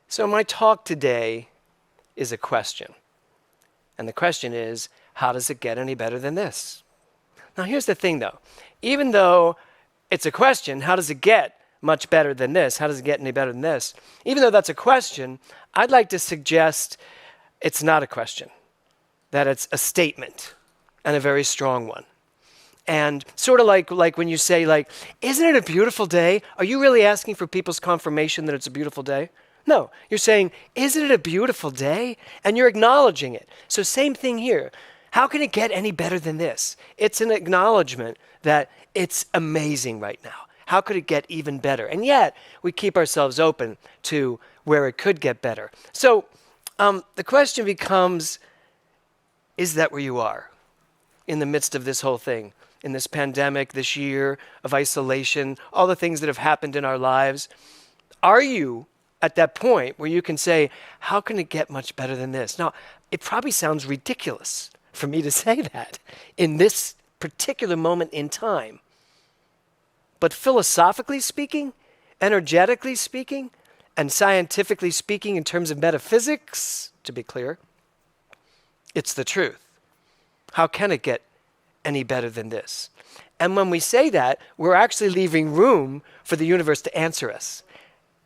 So my talk today is a question. And the question is, how does it get any better than this? Now here's the thing though. Even though it's a question, how does it get much better than this? How does it get any better than this? Even though that's a question, I'd like to suggest it's not a question, that it's a statement, and a very strong one. And sort of like when you say, isn't it a beautiful day? Are you really asking for people's confirmation that it's a beautiful day? No, you're saying, isn't it a beautiful day? And you're acknowledging it. So same thing here. How can it get any better than this? It's an acknowledgement that it's amazing right now. How could it get even better? And yet, we keep ourselves open to where it could get better. So the question becomes, is that where you are in the midst of this whole thing? In this pandemic, this year of isolation, all the things that have happened in our lives? Are you at that point where you can say, how can it get much better than this? Now, it probably sounds ridiculous for me to say that in this particular moment in time. But philosophically speaking, energetically speaking, and scientifically speaking in terms of metaphysics, to be clear, it's the truth. How can it get any better than this? And when we say that, we're actually leaving room for the universe to answer us.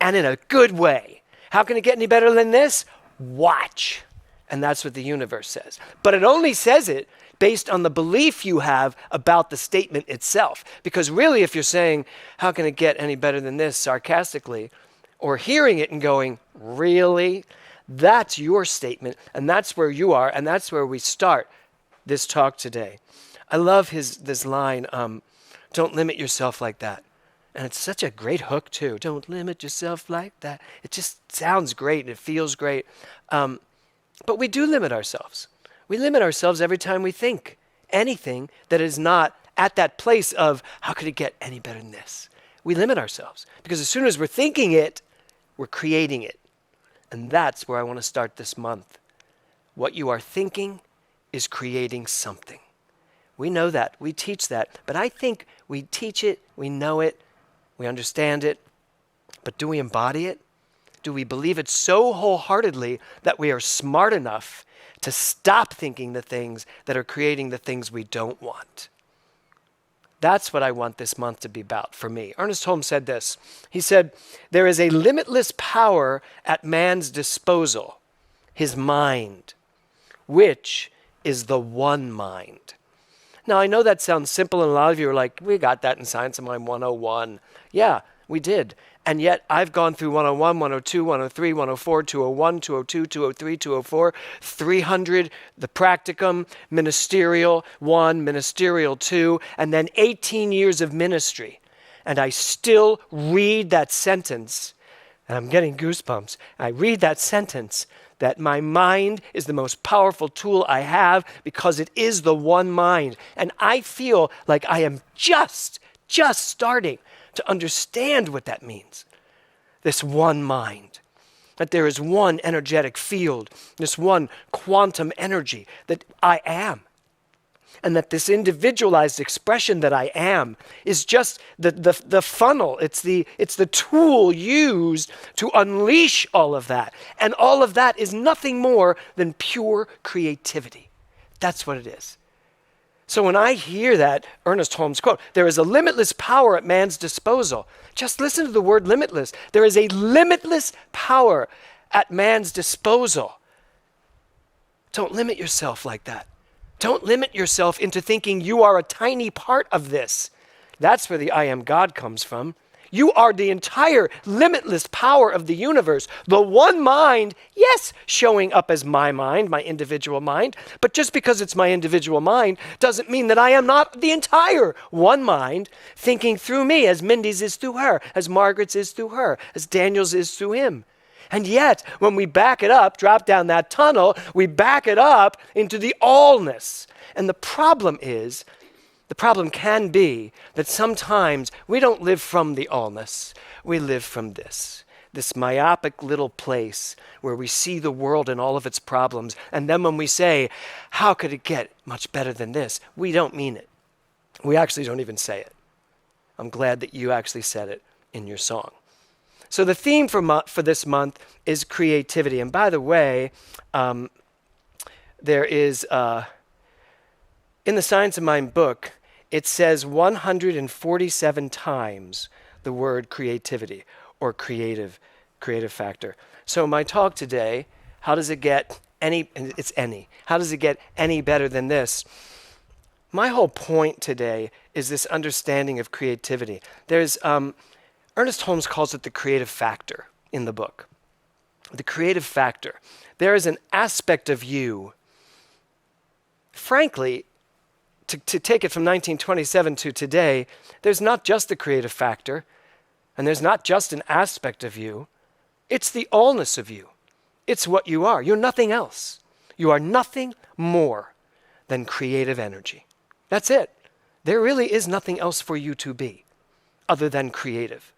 And in a good way. How can it get any better than this? Watch. And that's what the universe says. But it only says it based on the belief you have about the statement itself. Because really, if you're saying, how can it get any better than this, sarcastically, or hearing it and going, really? That's your statement, and that's where you are, and that's where we start this talk today. I love this line, don't limit yourself like that. And it's such a great hook too. Don't limit yourself like that. It just sounds great and it feels great. But we do limit ourselves. We limit ourselves every time we think anything that is not at that place of, how could it get any better than this? We limit ourselves. Because as soon as we're thinking it, we're creating it. And that's where I want to start this month. What you are thinking is creating something. We know that. We teach that. But I think we teach it, we know it, we understand it, but do we embody it? Do we believe it so wholeheartedly that we are smart enough to stop thinking the things that are creating the things we don't want? That's what I want this month to be about for me. Ernest Holmes said this. He said, there is a limitless power at man's disposal, his mind, which is the one mind. Now, I know that sounds simple, and a lot of you are like, we got that in Science of Mind 101. Yeah, we did. And yet, I've gone through 101, 102, 103, 104, 201, 202, 203, 204, 300, the practicum, ministerial 1, ministerial 2, and then 18 years of ministry. And I still read that sentence, and I'm getting goosebumps. I read that sentence, that my mind is the most powerful tool I have because it is the one mind. And I feel like I am just starting to understand what that means. This one mind. That there is one energetic field, this one quantum energy that I am. And that this individualized expression that I am is just the funnel. It's the tool used to unleash all of that. And all of that is nothing more than pure creativity. That's what it is. So when I hear that Ernest Holmes quote, there is a limitless power at man's disposal. Just listen to the word limitless. There is a limitless power at man's disposal. Don't limit yourself like that. Don't limit yourself into thinking you are a tiny part of this. That's where the I am God comes from. You are the entire limitless power of the universe. The one mind, yes, showing up as my mind, my individual mind. But just because it's my individual mind doesn't mean that I am not the entire one mind thinking through me, as Mindy's is through her, as Margaret's is through her, as Daniel's is through him. And yet, when we back it up, drop down that tunnel, we back it up into the allness. And the problem can be that sometimes we don't live from the allness. We live from this myopic little place where we see the world and all of its problems. And then when we say, how could it get much better than this? We don't mean it. We actually don't even say it. I'm glad that you actually said it in your song. So the theme for this month is creativity. And by the way, there is, in the Science of Mind book, it says 147 times the word creativity or creative factor. So my talk today, how does it get any better than this? My whole point today is this understanding of creativity. There's, Ernest Holmes calls it the creative factor in the book. The creative factor. There is an aspect of you, frankly, to take it from 1927 to today, there's not just the creative factor, and there's not just an aspect of you. It's the allness of you. It's what you are. You're nothing else. You are nothing more than creative energy. That's it. There really is nothing else for you to be other than creative.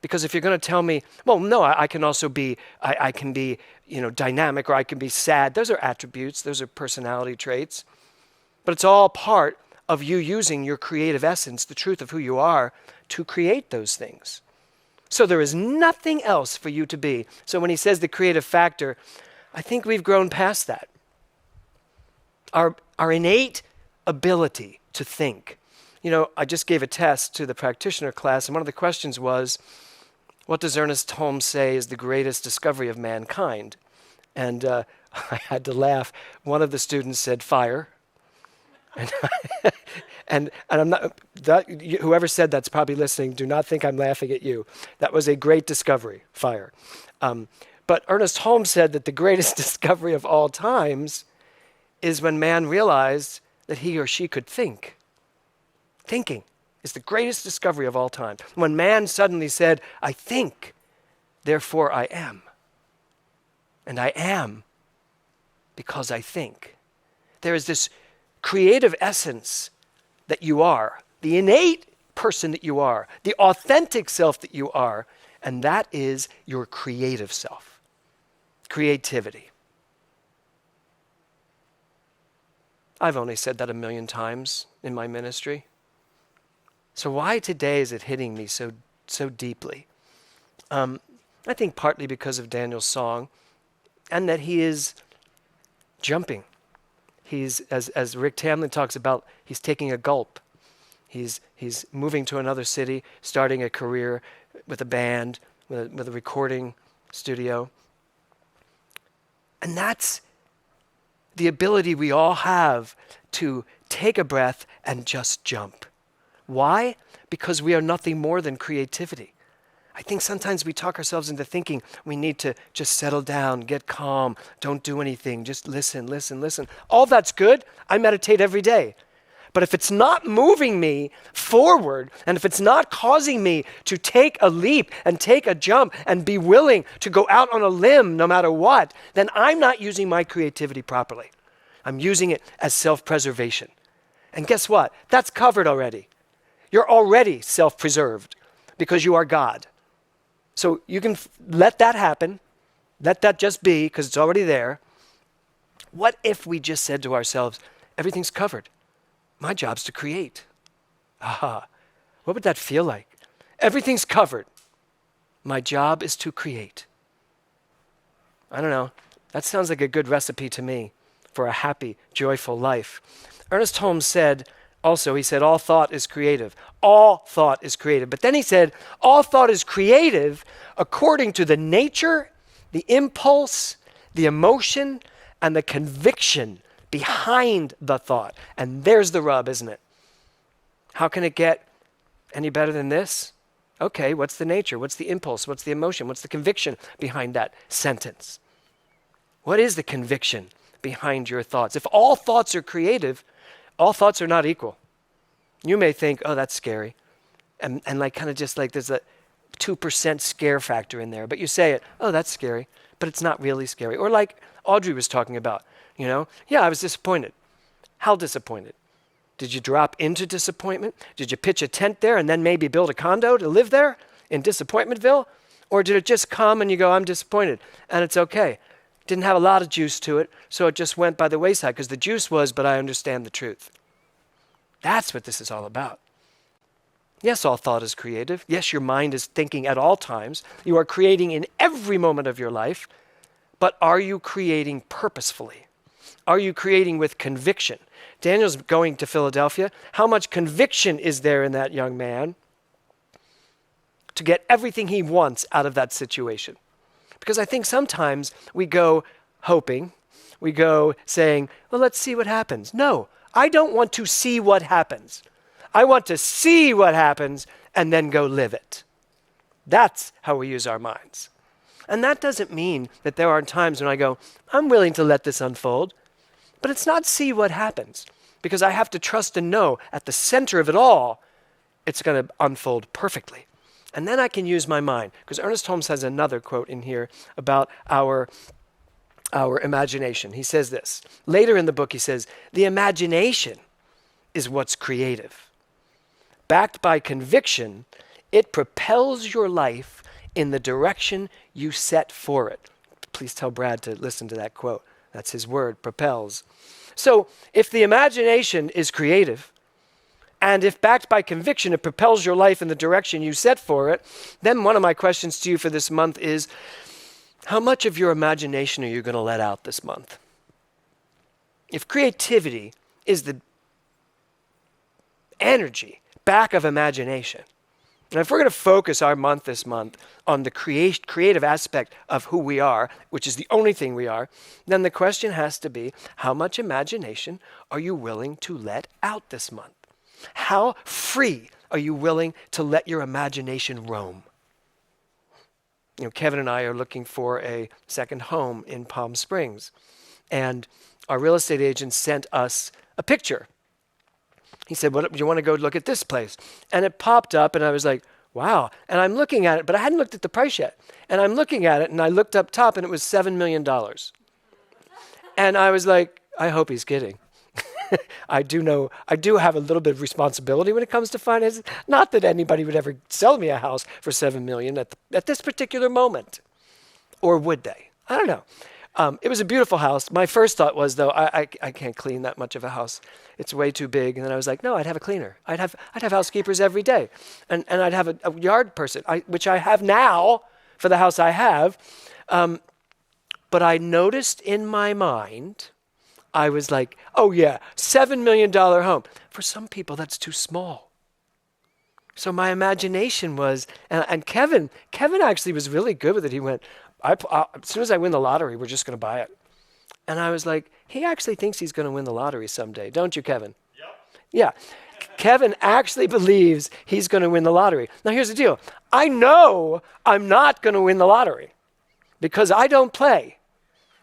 Because if you're going to tell me, well, no, I can also be, I can be, dynamic, or I can be sad. Those are attributes. Those are personality traits. But it's all part of you using your creative essence, the truth of who you are, to create those things. So there is nothing else for you to be. So when he says the creative factor, I think we've grown past that. Our innate ability to think. I just gave a test to the practitioner class, and one of the questions was, what does Ernest Holmes say is the greatest discovery of mankind? And I had to laugh. One of the students said fire. And I'm not, whoever said that's probably listening, do not think I'm laughing at you. That was a great discovery, fire. But Ernest Holmes said that the greatest discovery of all times is when man realized that he or she could think. Thinking is the greatest discovery of all time. When man suddenly said, I think, therefore I am. And I am because I think. There is this creative essence that you are, the innate person that you are, the authentic self that you are, and that is your creative self. Creativity. I've only said that 1,000,000 times in my ministry. So why today is it hitting me so deeply? I think partly because of Daniel's song, and that he is jumping. He's, as Rick Tamlin talks about, he's taking a gulp. He's moving to another city, starting a career with a band, with a recording studio. And that's the ability we all have to take a breath and just jump. Why? Because we are nothing more than creativity. I think sometimes we talk ourselves into thinking we need to just settle down, get calm, don't do anything, just listen. All that's good. I meditate every day. But if it's not moving me forward, and if it's not causing me to take a leap and take a jump and be willing to go out on a limb no matter what, then I'm not using my creativity properly. I'm using it as self-preservation. And guess what? That's covered already. You're already self-preserved because you are God. So you can let that happen. Let that just be because it's already there. What if we just said to ourselves, everything's covered. My job's to create. Aha. What would that feel like? Everything's covered. My job is to create. I don't know. That sounds like a good recipe to me for a happy, joyful life. Ernest Holmes said, also, he said, all thought is creative. All thought is creative. But then he said, all thought is creative according to the nature, the impulse, the emotion, and the conviction behind the thought. And there's the rub, isn't it? How can it get any better than this? Okay, what's the nature? What's the impulse? What's the emotion? What's the conviction behind that sentence? What is the conviction behind your thoughts? If all thoughts are creative, all thoughts are not equal. You may think, oh, that's scary. And like kind of just like there's a 2% scare factor in there. But you say it, oh, that's scary. But it's not really scary. Or like Audrey was talking about, yeah, I was disappointed. How disappointed? Did you drop into disappointment? Did you pitch a tent there and then maybe build a condo to live there in Disappointmentville? Or did it just come and you go, I'm disappointed, and it's okay? Didn't have a lot of juice to it, so it just went by the wayside because the juice was, but I understand the truth. That's what this is all about. Yes, all thought is creative. Yes, your mind is thinking at all times. You are creating in every moment of your life. But are you creating purposefully? Are you creating with conviction? Daniel's going to Philadelphia. How much conviction is there in that young man to get everything he wants out of that situation? Because I think sometimes we go hoping, we go saying, well, let's see what happens. No, I don't want to see what happens. I want to see what happens and then go live it. That's how we use our minds. And that doesn't mean that there aren't times when I go, I'm willing to let this unfold, but it's not see what happens, because I have to trust and know at the center of it all, it's going to unfold perfectly. And then I can use my mind, because Ernest Holmes has another quote in here about our imagination. He says this. Later in the book, he says, the imagination is what's creative. Backed by conviction, it propels your life in the direction you set for it. Please tell Brad to listen to that quote. That's his word, propels. So if the imagination is creative, and if backed by conviction, it propels your life in the direction you set for it, then one of my questions to you for this month is, how much of your imagination are you going to let out this month? If creativity is the energy back of imagination, and if we're going to focus our month this month on the creative aspect of who we are, which is the only thing we are, then the question has to be, how much imagination are you willing to let out this month? How free are you willing to let your imagination roam? You know, Kevin and I are looking for a second home in Palm Springs, and our real estate agent sent us a picture. He said, "What, you want to go look at this place?" And it popped up, and I was like, wow. And I'm looking at it, but I hadn't looked at the price yet. And I'm looking at it, and I looked up top, and it was $7 million. And I was like, I hope he's kidding. I do have a little bit of responsibility when it comes to finances. Not that anybody would ever sell me a house for $7 million at this particular moment. Or would they? I don't know. It was a beautiful house. My first thought was, though, I can't clean that much of a house. It's way too big. And then I was like, no, I'd have a cleaner. I'd have housekeepers every day. And I'd have a yard person, which I have now for the house I have. But I noticed in my mind, I was like, oh yeah, $7 million home. For some people, that's too small. So my imagination was, and Kevin actually was really good with it. He went, as soon as I win the lottery, we're just going to buy it. And I was like, he actually thinks he's going to win the lottery someday. Don't you, Kevin? Yep. Yeah. Kevin actually believes he's going to win the lottery. Now, here's the deal. I know I'm not going to win the lottery because I don't play.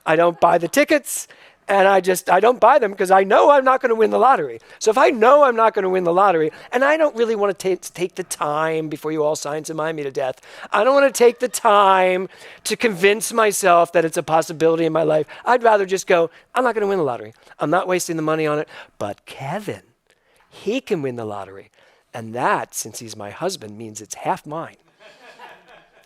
I don't buy the tickets, and I don't buy them because I know I'm not going to win the lottery. So if I know I'm not going to win the lottery, and I don't really want to take the time before you all sign to mind me to death, I don't want to take the time to convince myself that it's a possibility in my life. I'd rather just go, I'm not going to win the lottery. I'm not wasting the money on it. But Kevin, he can win the lottery. And that, since he's my husband, means it's half mine.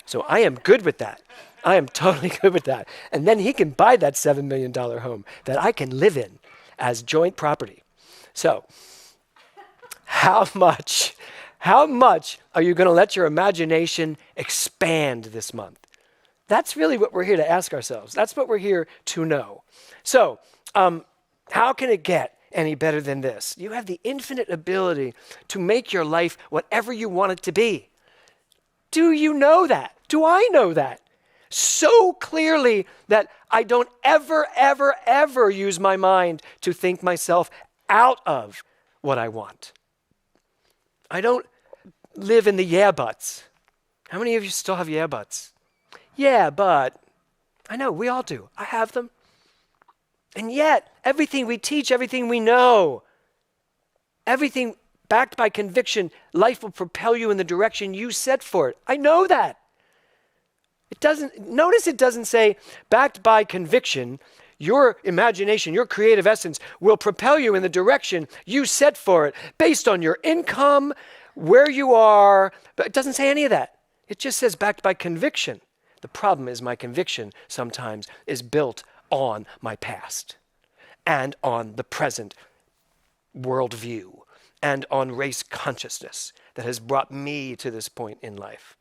So I am good with that. I am totally good with that. And then he can buy that $7 million home that I can live in as joint property. So how much are you going to let your imagination expand this month? That's really what we're here to ask ourselves. That's what we're here to know. So how can it get any better than this? You have the infinite ability to make your life whatever you want it to be. Do you know that? Do I know that? So clearly that I don't ever use my mind to think myself out of what I want. I don't live in the yeah buts. How many of you still have yeah buts? Yeah, but. I know, we all do. I have them. And yet, everything we teach, everything we know, everything backed by conviction, life will propel you in the direction you set for it. I know that. Notice it doesn't say, backed by conviction, your imagination, your creative essence will propel you in the direction you set for it based on your income, where you are. But it doesn't say any of that. It just says backed by conviction. The problem is my conviction sometimes is built on my past and on the present worldview and on race consciousness that has brought me to this point in life.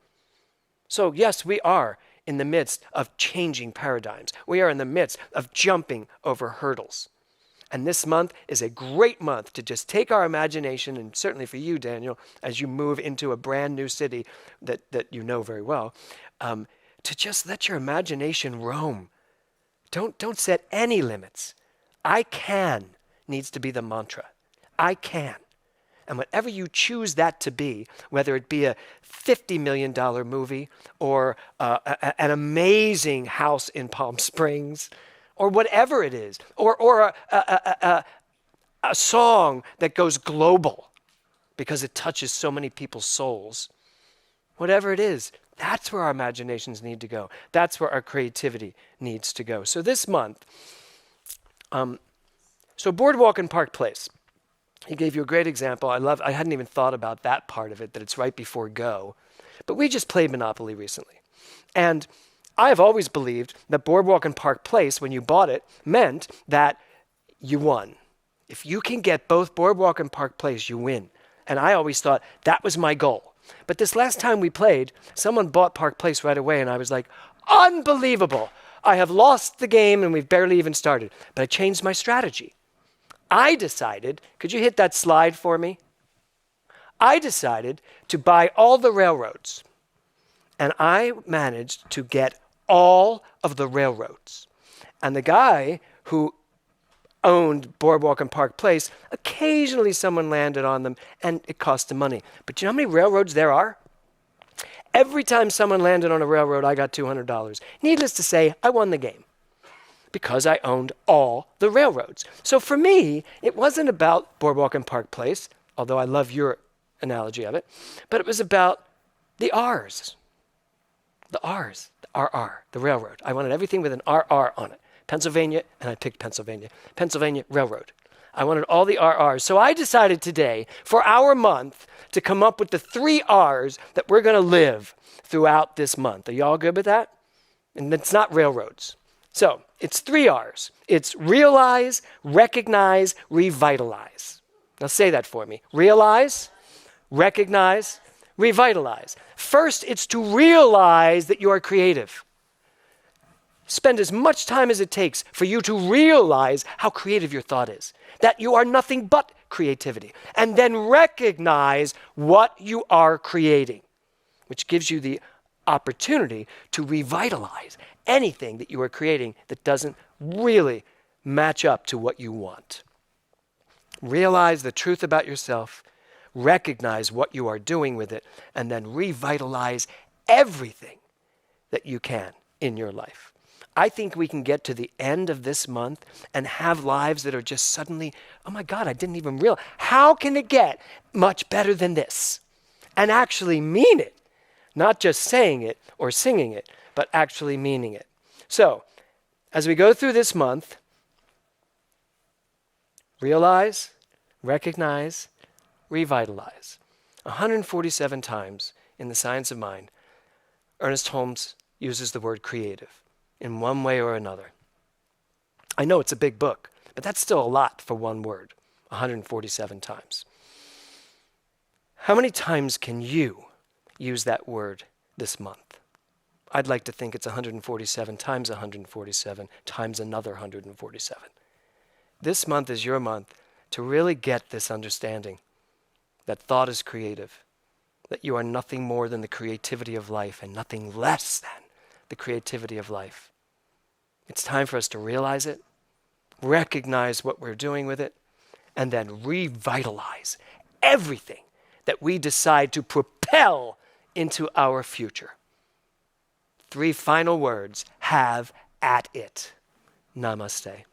So yes, we are in the midst of changing paradigms. We are in the midst of jumping over hurdles. And this month is a great month to just take our imagination, and certainly for you, Daniel, as you move into a brand new city that you know very well, to just let your imagination roam. Don't set any limits. I can needs to be the mantra. I can. And whatever you choose that to be, whether it be a $50 million movie or an amazing house in Palm Springs, or whatever it is, or a song that goes global because it touches so many people's souls, whatever it is, that's where our imaginations need to go. That's where our creativity needs to go. So this month, so Boardwalk and Park Place. He gave you a great example. I hadn't even thought about that part of it, that it's right before go. But we just played Monopoly recently. And I have always believed that Boardwalk and Park Place, when you bought it, meant that you won. If you can get both Boardwalk and Park Place, you win. And I always thought that was my goal. But this last time we played, someone bought Park Place right away, and I was like, unbelievable. I have lost the game, and we've barely even started. But I changed my strategy. I decided, could you hit that slide for me? I decided to buy all the railroads. And I managed to get all of the railroads. And the guy who owned Boardwalk and Park Place, occasionally someone landed on them, and it cost him money. But you know how many railroads there are? Every time someone landed on a railroad, I got $200. Needless to say, I won the game, because I owned all the railroads. So for me, it wasn't about Boardwalk and Park Place, although I love your analogy of it, but it was about the R's. The R's, the RR, the railroad. I wanted everything with an RR on it. Pennsylvania, and I picked Pennsylvania. Pennsylvania Railroad. I wanted all the RRs. So I decided today, for our month, to come up with the 3 R's that we're going to live throughout this month. Are you all good with that? And it's not railroads. So it's 3 R's. It's realize, recognize, revitalize. Now say that for me. Realize, recognize, revitalize. First, it's to realize that you are creative. Spend as much time as it takes for you to realize how creative your thought is, that you are nothing but creativity, and then recognize what you are creating, which gives you the opportunity to revitalize anything that you are creating that doesn't really match up to what you want. Realize the truth about yourself, recognize what you are doing with it, and then revitalize everything that you can in your life. I think we can get to the end of this month and have lives that are just suddenly, oh my God, I didn't even realize. How can it get much better than this? And actually mean it. Not just saying it or singing it, but actually meaning it. So, as we go through this month, realize, recognize, revitalize. 147 times in The Science of Mind, Ernest Holmes uses the word creative in one way or another. I know it's a big book, but that's still a lot for one word, 147 times. How many times can you use that word this month? I'd like to think it's 147 times 147 times another 147. This month is your month to really get this understanding that thought is creative, that you are nothing more than the creativity of life and nothing less than the creativity of life. It's time for us to realize it, recognize what we're doing with it, and then revitalize everything that we decide to propel into our future. 3 final words: have at it. Namaste.